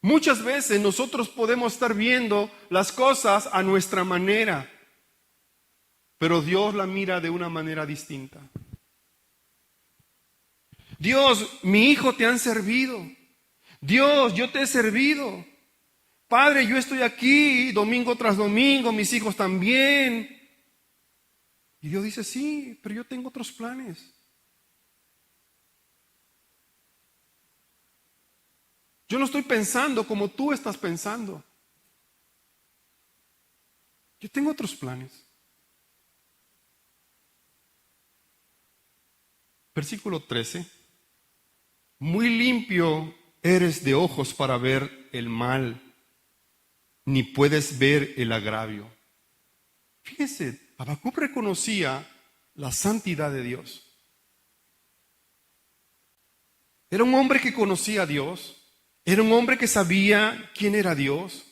Muchas veces nosotros podemos estar viendo las cosas a nuestra manera, pero Dios la mira de una manera distinta. Dios, mi hijo te han servido. Dios, yo te he servido. Padre, yo estoy aquí domingo tras domingo, mis hijos también. Y Dios dice, sí, pero yo tengo otros planes. Yo no estoy pensando como tú estás pensando. Yo tengo otros planes. Versículo 13. Muy limpio eres de ojos para ver el mal, ni puedes ver el agravio. Fíjense, Habacuc reconocía la santidad de Dios. Era un hombre que conocía a Dios. Era un hombre que sabía quién era Dios.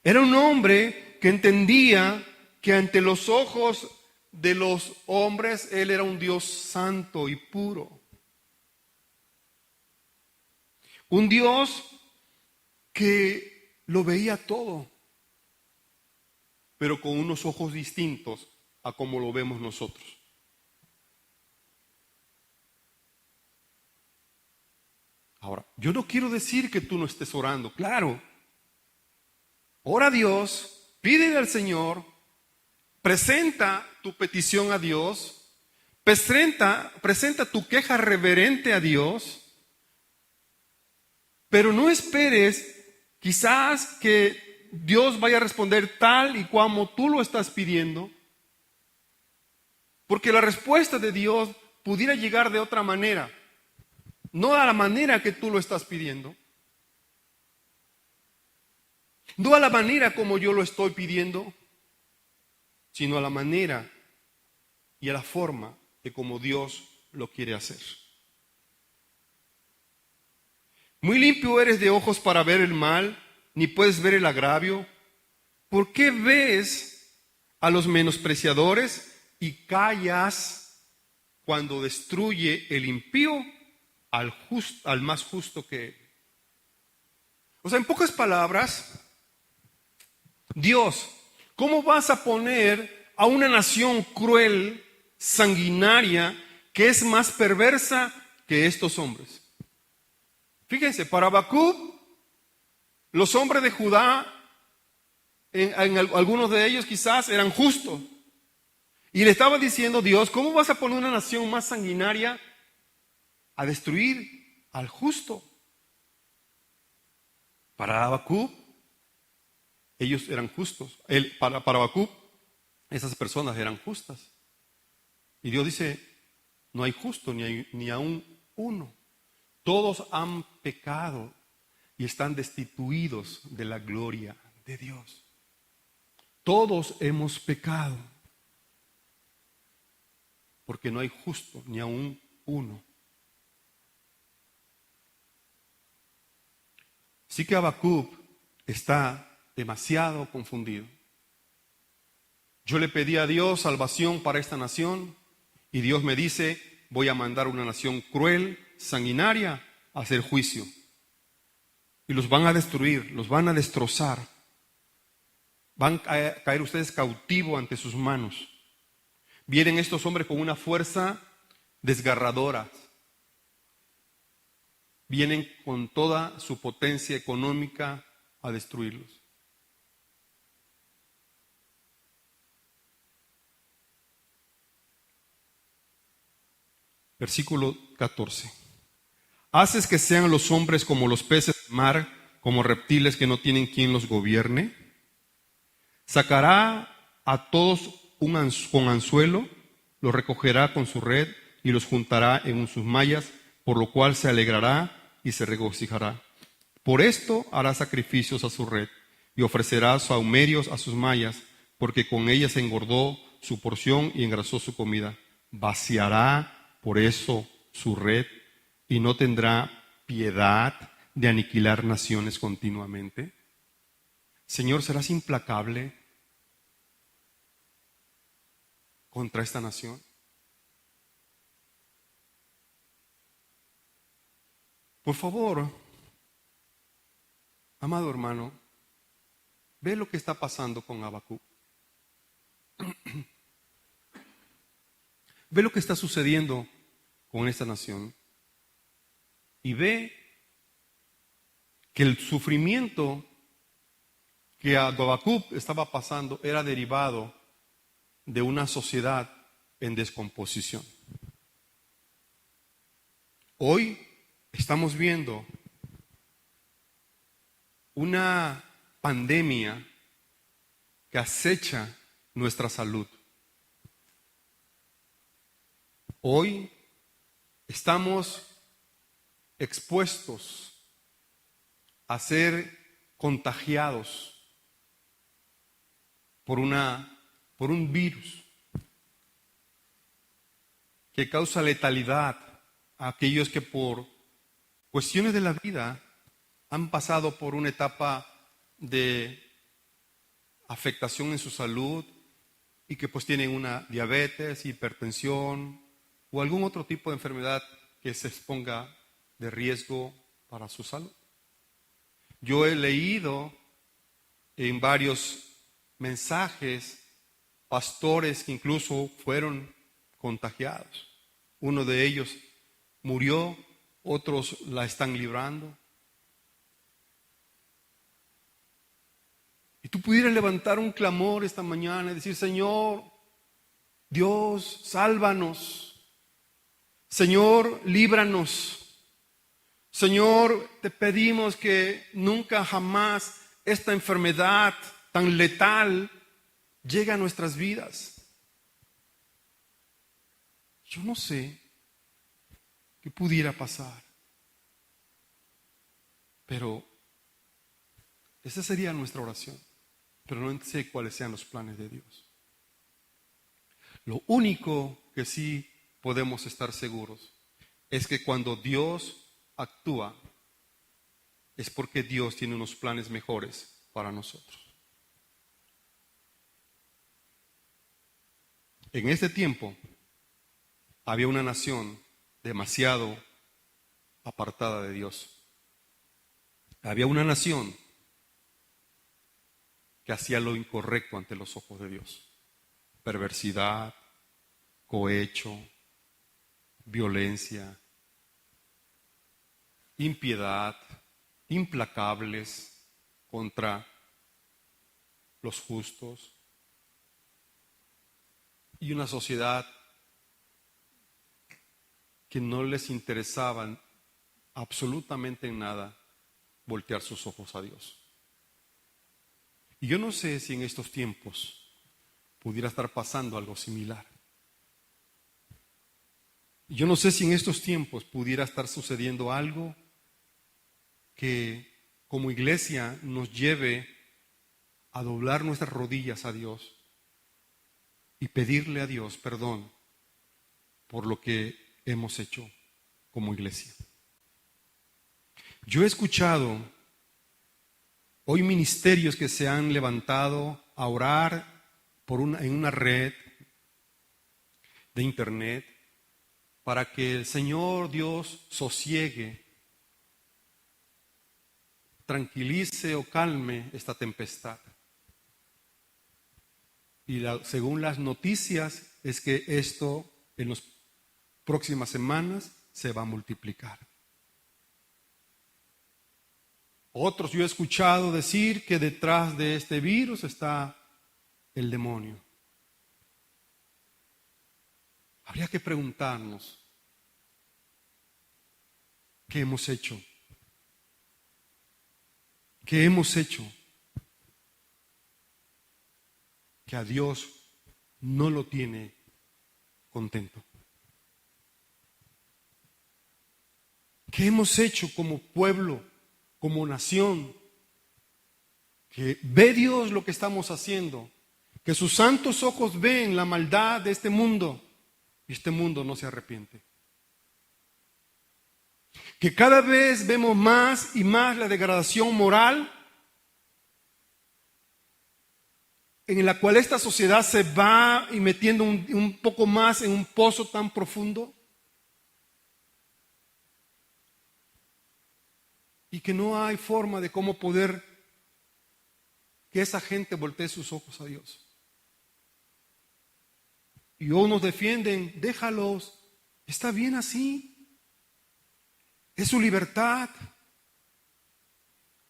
Era un hombre que entendía que ante los ojos de los hombres Él era un Dios santo y puro. Un Dios que lo veía todo, pero con unos ojos distintos a como lo vemos nosotros. Ahora, yo no quiero decir que tú no estés orando, claro. Ora a Dios, pídele al Señor, presenta tu petición a Dios, presenta tu queja reverente a Dios, pero no esperes quizás que Dios vaya a responder tal y como tú lo estás pidiendo, porque la respuesta de Dios pudiera llegar de otra manera, no a la manera que tú lo estás pidiendo, no a la manera como yo lo estoy pidiendo, sino a la manera y a la forma de como Dios lo quiere hacer. Muy limpio eres de ojos para ver el mal, ni puedes ver el agravio. ¿Por qué ves a los menospreciadores y callas cuando destruye el impío al más justo que él? O sea, en pocas palabras, Dios, ¿cómo vas a poner a una nación cruel, sanguinaria, que es más perversa que estos hombres? Fíjense, para Habacuc, los hombres de Judá, en algunos de ellos quizás eran justos. Y le estaba diciendo Dios, ¿cómo vas a poner una nación más sanguinaria a destruir al justo? Para Habacuc, ellos eran justos. Para Habacuc, esas personas eran justas. Y Dios dice, no hay justo ni aún uno. Todos han pecado y están destituidos de la gloria de Dios. Todos hemos pecado, porque no hay justo ni aún uno. Sí que Habacuc está demasiado confundido. Yo le pedí a Dios salvación para esta nación y Dios me dice, voy a mandar una nación cruel, sanguinaria, a hacer juicio. Y los van a destruir, los van a destrozar. Van a caer ustedes cautivos ante sus manos. Vienen estos hombres con una fuerza desgarradora. Vienen con toda su potencia económica a destruirlos. Versículo 14. ¿Haces que sean los hombres como los peces del mar, como reptiles que no tienen quien los gobierne? ¿Sacará a todos con anzuelo, los recogerá con su red y los juntará en sus mallas, por lo cual se alegrará y se regocijará. Por esto hará sacrificios a su red y ofrecerá sahumerios a sus mallas, porque con ellas engordó su porción y engrasó su comida. Vaciará por eso su red y no tendrá piedad de aniquilar naciones continuamente. Señor, ¿serás implacable contra esta nación? Por favor, amado hermano, ve lo que está pasando con Habacuc. Ve lo que está sucediendo con esta nación. Y ve que el sufrimiento que a Habacuc estaba pasando era derivado de una sociedad en descomposición. Hoy estamos viendo una pandemia que acecha nuestra salud. Hoy estamos expuestos a ser contagiados por un virus que causa letalidad a aquellos que por cuestiones de la vida han pasado por una etapa de afectación en su salud y que pues tienen una diabetes, hipertensión o algún otro tipo de enfermedad que se exponga de riesgo para su salud. Yo he leído en varios mensajes pastores que incluso fueron contagiados. Uno de ellos murió, otros la están librando. Y tú pudieras levantar un clamor esta mañana y decir: Señor, Dios, sálvanos. Señor, líbranos. Señor, te pedimos que nunca jamás esta enfermedad tan letal llegue a nuestras vidas. Yo no sé qué pudiera pasar, pero esa sería nuestra oración. Pero no sé cuáles sean los planes de Dios. Lo único que sí podemos estar seguros es que cuando Dios actúa es porque Dios tiene unos planes mejores para nosotros. En este tiempo había una nación demasiado apartada de Dios. Había una nación que hacía lo incorrecto ante los ojos de Dios. Perversidad, cohecho, violencia, impiedad, implacables contra los justos, y una sociedad que no les interesaba absolutamente en nada voltear sus ojos a Dios. Y yo no sé si en estos tiempos pudiera estar pasando algo similar. Yo no sé si en estos tiempos pudiera estar sucediendo algo que como iglesia nos lleve a doblar nuestras rodillas a Dios y pedirle a Dios perdón por lo que hemos hecho como iglesia. Yo he escuchado hoy ministerios que se han levantado a orar en una red de internet para que el Señor Dios sosiegue, tranquilice o calme esta tempestad. Y según las noticias es que esto en las próximas semanas se va a multiplicar. Otros yo he escuchado decir que detrás de este virus está el demonio. Habría que preguntarnos, ¿qué hemos hecho? ¿Qué hemos hecho que a Dios no lo tiene contento. ¿Qué hemos hecho como pueblo, como nación? Que ve Dios lo que estamos haciendo, que sus santos ojos ven la maldad de este mundo y este mundo no se arrepiente. Que cada vez vemos más y más la degradación moral en la cual esta sociedad se va y metiendo un poco más en un pozo tan profundo. Y que no hay forma de cómo poder que esa gente voltee sus ojos a Dios. Y unos defienden, déjalos, está bien así, es su libertad.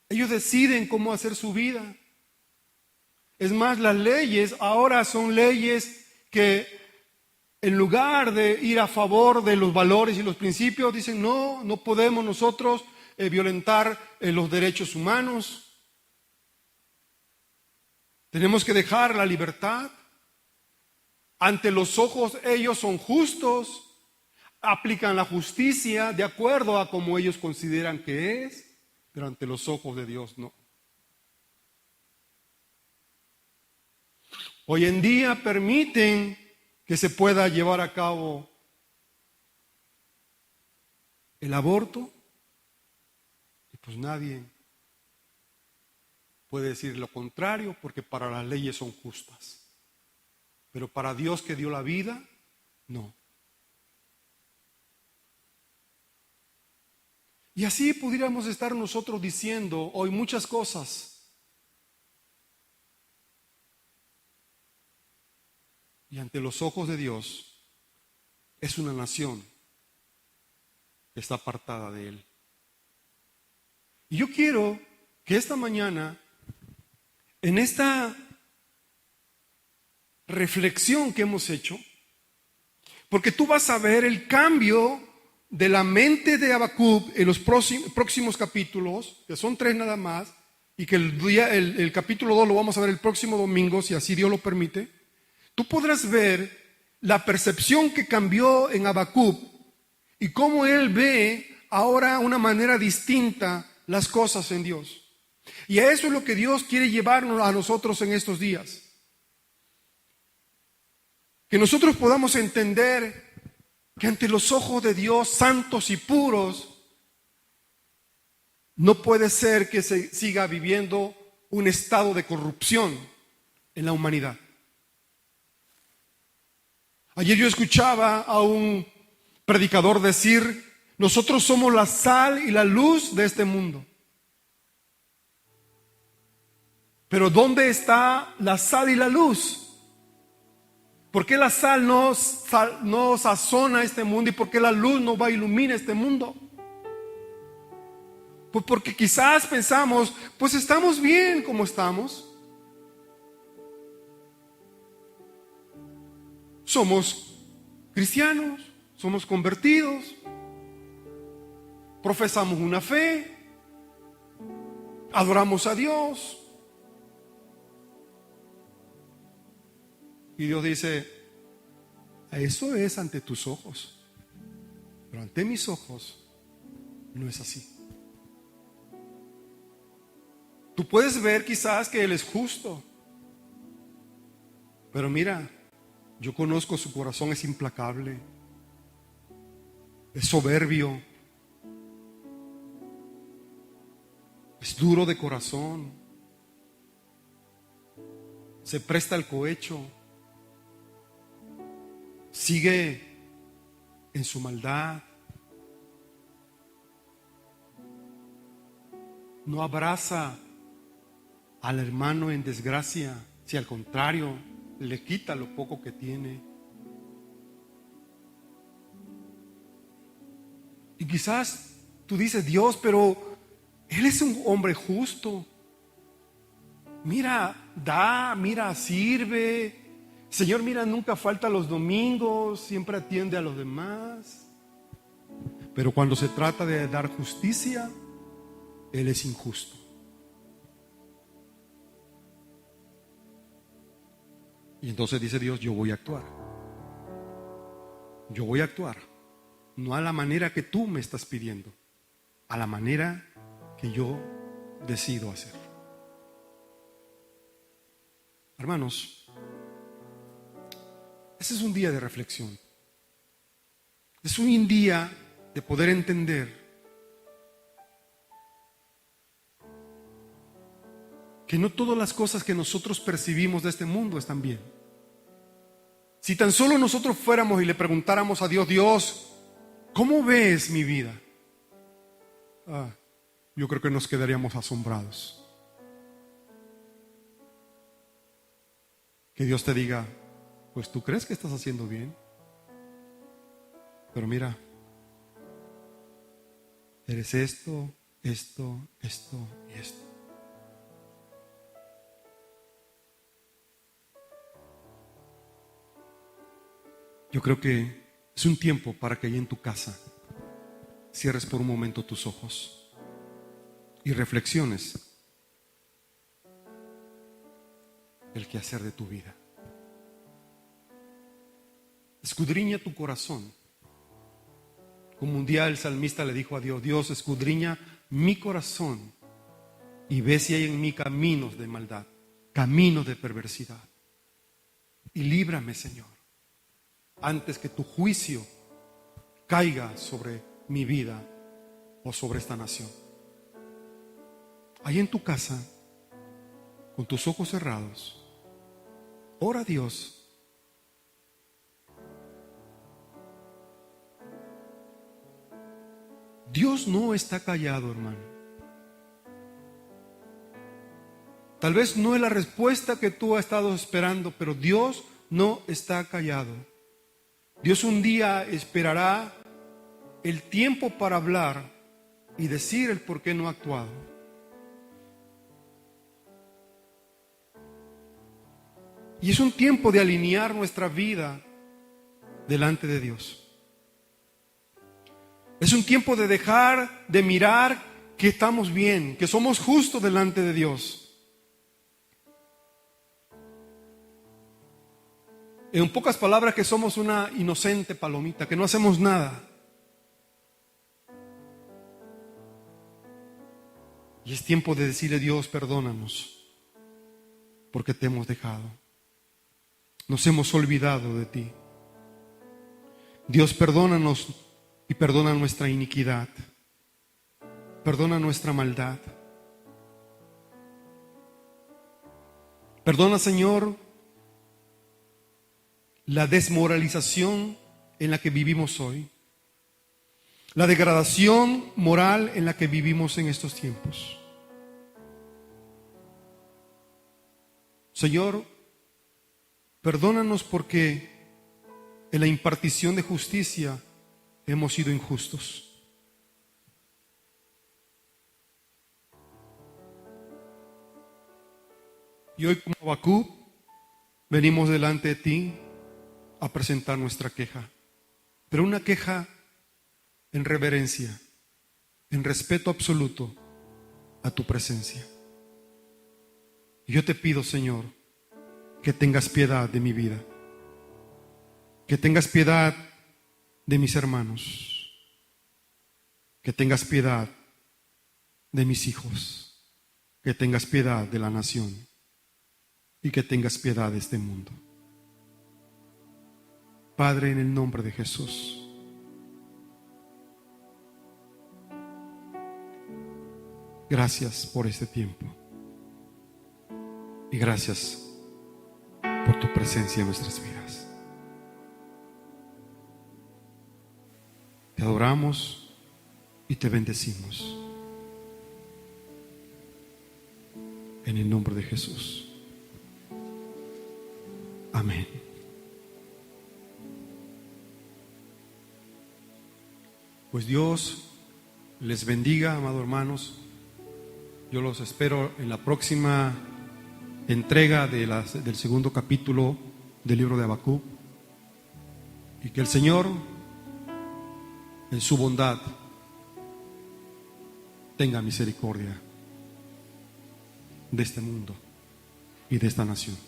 Ellos deciden cómo hacer su vida. Es más, las leyes ahora son leyes que en lugar de ir a favor de los valores y los principios, dicen no podemos nosotros violentar los derechos humanos. Tenemos que dejar la libertad. Ante los ojos ellos son justos, aplican la justicia de acuerdo a como ellos consideran que es, pero ante los ojos de Dios no. Hoy en día permiten que se pueda llevar a cabo el aborto y pues nadie puede decir lo contrario porque para las leyes son justas. Pero para Dios que dio la vida, no. Y así pudiéramos estar nosotros diciendo hoy muchas cosas. Y ante los ojos de Dios es una nación que está apartada de Él. Y yo quiero que esta mañana, en esta reflexión que hemos hecho, porque tú vas a ver el cambio de la mente de Habacuc en los próximos capítulos, que son 3 nada más, y que el capítulo 2 lo vamos a ver el próximo domingo, si así Dios lo permite. Tú podrás ver la percepción que cambió en Habacuc y cómo él ve ahora una manera distinta las cosas en Dios. Y a eso es lo que Dios quiere llevarnos a nosotros en estos días. Que nosotros podamos entender que ante los ojos de Dios, santos y puros, no puede ser que se siga viviendo un estado de corrupción en la humanidad. Ayer yo escuchaba a un predicador decir, nosotros somos la sal y la luz de este mundo. Pero ¿dónde está la sal y la luz? ¿Por qué la sal no sazona este mundo y por qué la luz no va a iluminar este mundo? Pues porque quizás pensamos, pues estamos bien como estamos. Somos cristianos, somos convertidos, profesamos una fe, adoramos a Dios. Y Dios dice, eso es ante tus ojos, pero ante mis ojos no es así. Tú puedes ver quizás que Él es justo, pero mira, yo conozco su corazón, es implacable, es soberbio, es duro de corazón, se presta al cohecho, sigue en su maldad, no abraza al hermano en desgracia, si al contrario le quita lo poco que tiene. Y quizás tú dices, Dios, pero Él es un hombre justo. Mira, da, mira, sirve. Señor, mira, nunca falta los domingos, siempre atiende a los demás. Pero cuando se trata de dar justicia, Él es injusto. Y entonces dice Dios, yo voy a actuar. Yo voy a actuar. No a la manera que tú me estás pidiendo, a la manera que yo decido hacer. Hermanos, ese es un día de reflexión. Es un día de poder entender que no todas las cosas que nosotros percibimos de este mundo están bien. Si tan solo nosotros fuéramos y le preguntáramos a Dios, Dios, ¿cómo ves mi vida? Yo creo que nos quedaríamos asombrados. Que Dios te diga, pues tú crees que estás haciendo bien, pero mira, eres esto, esto, esto y esto. Yo creo que es un tiempo para que ahí en tu casa cierres por un momento tus ojos y reflexiones el quehacer de tu vida. Escudriña tu corazón. Como un día el salmista le dijo a Dios, Dios, escudriña mi corazón y ve si hay en mí caminos de maldad, caminos de perversidad. Y líbrame, Señor, antes que tu juicio caiga sobre mi vida o sobre esta nación. Ahí en tu casa, con tus ojos cerrados, ora a Dios. Dios no está callado, hermano. Tal vez no es la respuesta que tú has estado esperando, pero Dios no está callado. Dios un día esperará el tiempo para hablar y decir el por qué no ha actuado. Y es un tiempo de alinear nuestra vida delante de Dios. Es un tiempo de dejar de mirar que estamos bien, que somos justos delante de Dios. En pocas palabras, que somos una inocente palomita, que no hacemos nada. Y es tiempo de decirle a Dios, perdónanos, porque te hemos dejado. Nos hemos olvidado de ti. Dios, perdónanos y perdona nuestra iniquidad. Perdona nuestra maldad. Perdona, Señor, la desmoralización en la que vivimos hoy. La degradación moral en la que vivimos en estos tiempos. Señor, perdónanos porque en la impartición de justicia hemos sido injustos. Y hoy, como Habacuc, venimos delante de ti a presentar nuestra queja, pero una queja en reverencia, en respeto absoluto a tu presencia. Y yo te pido, Señor, que tengas piedad de mi vida, que tengas piedad de mis hermanos, que tengas piedad de mis hijos, que tengas piedad de la nación y que tengas piedad de este mundo. Padre, en el nombre de Jesús, gracias por este tiempo y gracias por tu presencia en nuestras vidas. Te adoramos y te bendecimos en el nombre de Jesús. Amén. Pues Dios les bendiga, amados hermanos. Yo los espero en la próxima entrega del segundo capítulo del libro de Habacuc. Y que el Señor, en su bondad, tenga misericordia de este mundo y de esta nación.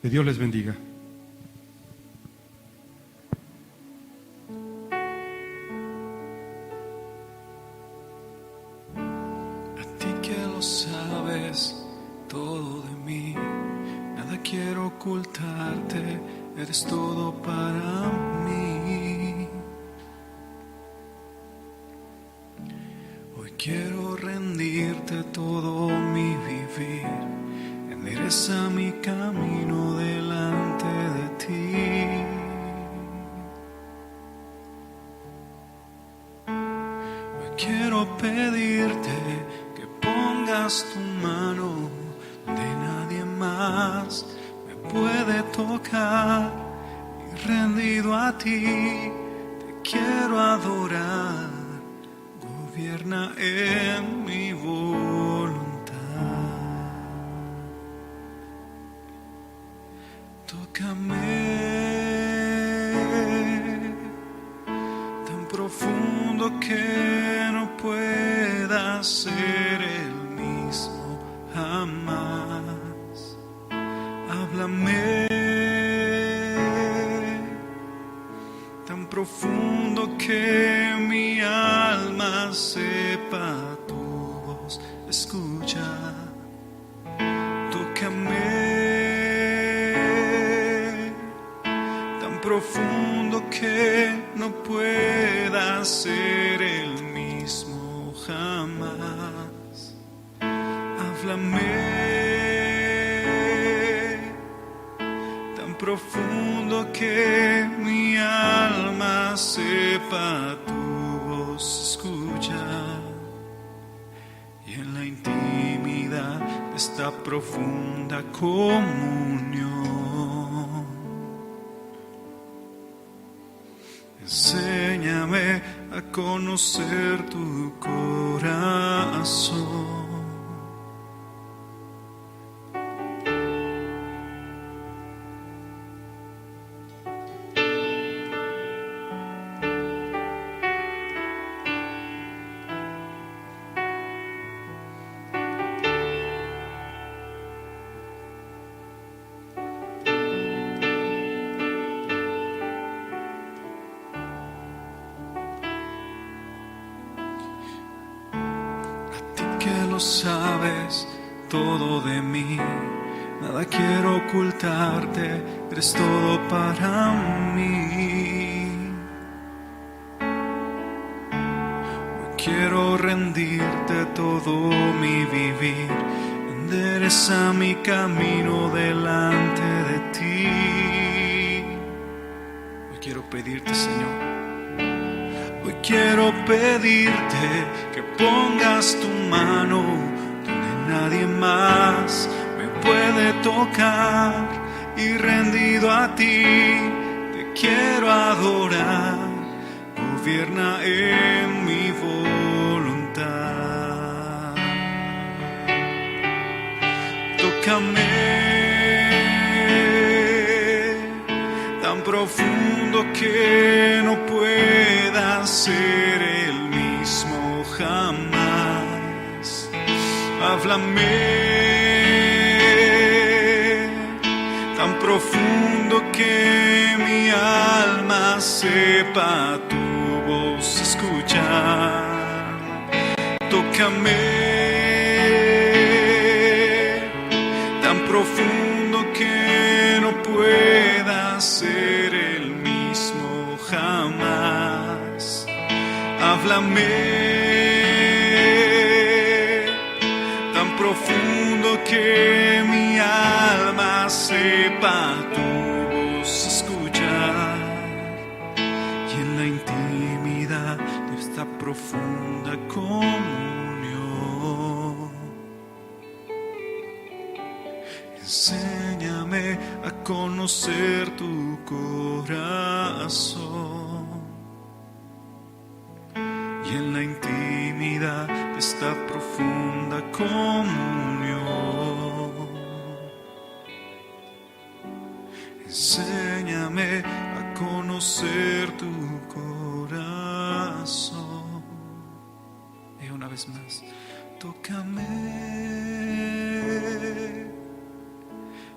Que Dios les bendiga. A ti que lo sabes todo de mí, nada quiero ocultarte, eres todo para mí. Hoy quiero rendirte todo mi vivir, endereza mi camino delante de ti. Hoy quiero pedirte que pongas tu mano donde nadie más me puede tocar, y rendido a ti te quiero adorar, gobierna en mi voluntad. Tócame tan profundo que no pueda ser el mismo jamás. Háblame tan profundo que mi alma sepa tu voz. Escucha, tócame profundo que no pueda ser el mismo jamás. Háblame tan profundo que mi alma sepa tu voz. Escucha, y en la intimidad de esta profunda comunión, enséñame a conocer tu corazón. Sabes todo de mí, nada quiero ocultarte, eres todo para mí. Hoy quiero rendirte todo mi vivir, endereza mi camino delante de ti. Hoy quiero pedirte, Señor, hoy quiero pedirte que pongas tu mano donde nadie más me puede tocar, y rendido a ti te quiero adorar, gobierna en mi voluntad. Tócame tan profundo que no pueda ser el mismo jamás. Háblame tan profundo que mi alma sepa tu voz. Escucha, tócame tan profundo que no pueda ser el mismo jamás. Háblame tan profundo que mi alma sepa tu voz. Escuchar, y en la intimidad de esta profunda comunión, enséñame a conocer tu corazón, y en la intimidad de esta profunda comunión, enséñame a conocer tu corazón. Y una vez más, tócame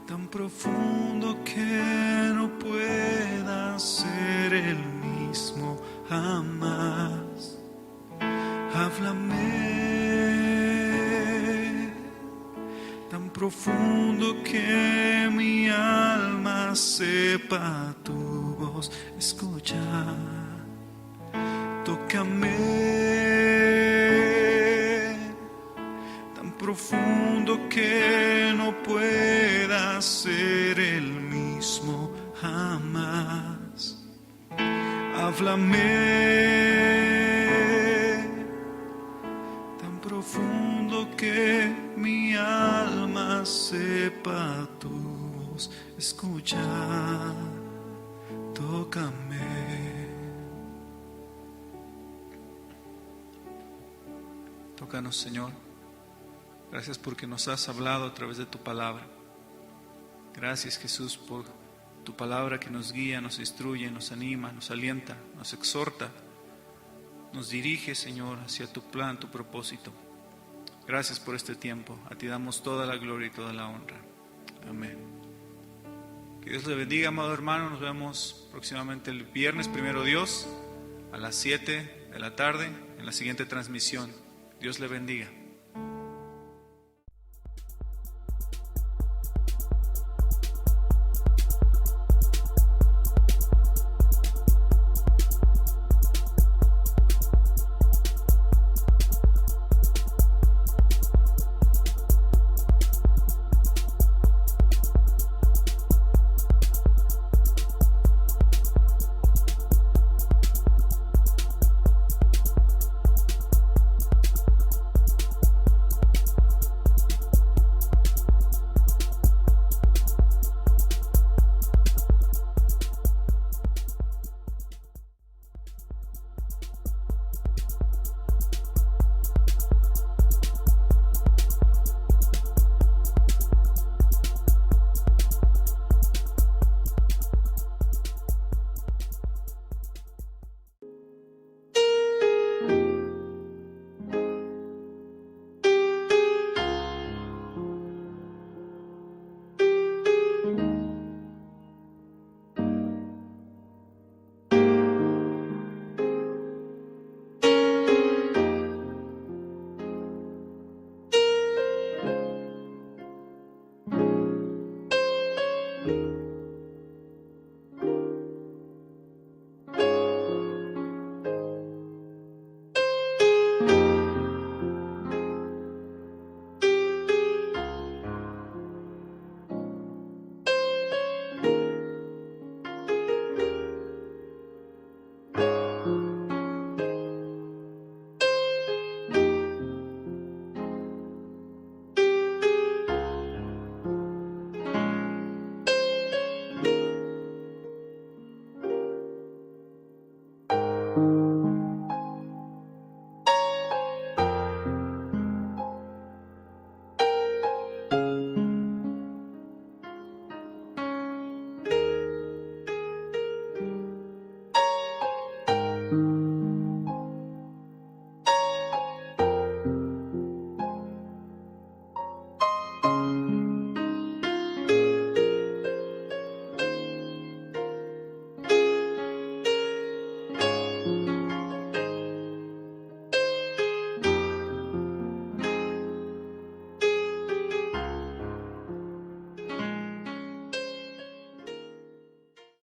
tan profundo que no pueda ser el mismo jamás. Háblame, tan profundo que mi alma sepa tu voz escuchar. Tócame, tan profundo que no pueda ser el mismo jamás. Háblame, tan profundo que mi alma sepa tu voz escuchar. Tócame. Tócanos, Señor. Gracias porque nos has hablado a través de tu palabra. Gracias, Jesús, por tu palabra que nos guía, nos instruye, nos anima, nos alienta, nos exhorta, nos dirige, Señor, hacia tu plan, tu propósito. Gracias por este tiempo. A ti damos toda la gloria y toda la honra. Amén. Que Dios le bendiga, amado hermano. Nos vemos próximamente el viernes, primero Dios, a las 7 de la tarde, en la siguiente transmisión. Dios le bendiga.